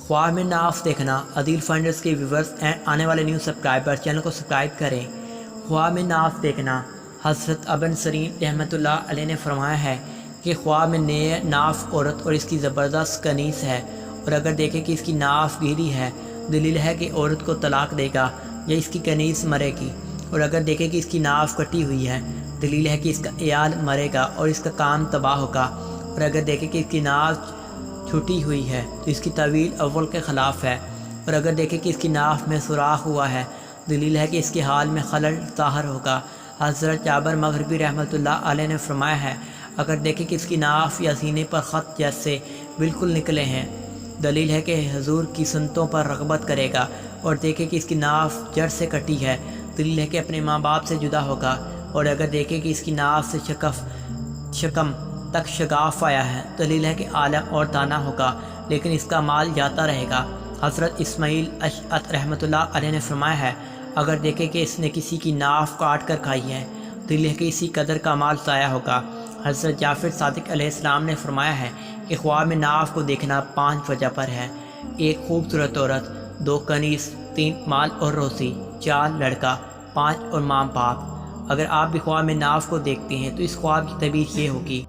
ख्वाब में नाफ देखना। अदील फंडर्स के व्यूवर्स एंड आने वाले न्यू सब्सक्राइबर चैनल को सब्सक्राइब करें। ख्वाब में नाफ देखना। हज़रत अबन सरीन रहमतुल्लाह अलैह ने फरमाया है कि ख्वाब में नए नाफ औरत और इसकी ज़बरदस्त कनीस है, और अगर देखें कि इसकी नाफ गीली है, दलील है कि औरत को तलाक देगा या इसकी कनीस मरेगी। और अगर देखें कि इसकी नाफ कटी हुई है, दलील है कि इसका इयाल मरेगा और इसका काम तबाह होगा। और अगर देखें कि इसकी नाफ छुटी हुई है तो इसकी तवील अव्वल के ख़िलाफ़ है। और अगर देखें कि इसकी नाफ में सुराख हुआ है, दलील है कि इसके हाल में खलल ज़ाहिर होगा। हज़रत जाबर मग़रिबी रहमतुल्लाह अलैह ने फरमाया है, अगर देखें कि इसकी नाफ या सीने पर ख़त जैसे बिल्कुल निकले हैं, दलील है कि हुज़ूर की सुन्नतों पर रग़बत करेगा। और देखें कि इसकी नाफ जड़ से कटी है, दलील है कि अपने माँ बाप से जुदा होगा। और अगर देखें कि इसकी नाफ से शकम तक शगाफ आया है, दलील है कि आलम और दाना होगा, लेकिन इसका माल जाता रहेगा। हज़रत इस्माइल अशअत रहमतुल्लाह अलैह ने फरमाया है, अगर देखें कि इसने किसी की नाफ काट कर खाई है, दलील है कि इसी कदर का माल ज़ाया होगा। हज़रत जाफ़र सादिक अलैहिस्सलाम ने फरमाया है कि ख्वाब में नाफ को देखना 5 वजह पर है। 1 खूबसूरत औरत, 2 कनीस, 3 माल और रोज़ी, 4 लड़का, 5 और माँ बाप। अगर आप भी ख्वाब में नाफ को देखते हैं तो इस ख्वाब की तबीर ये होगी।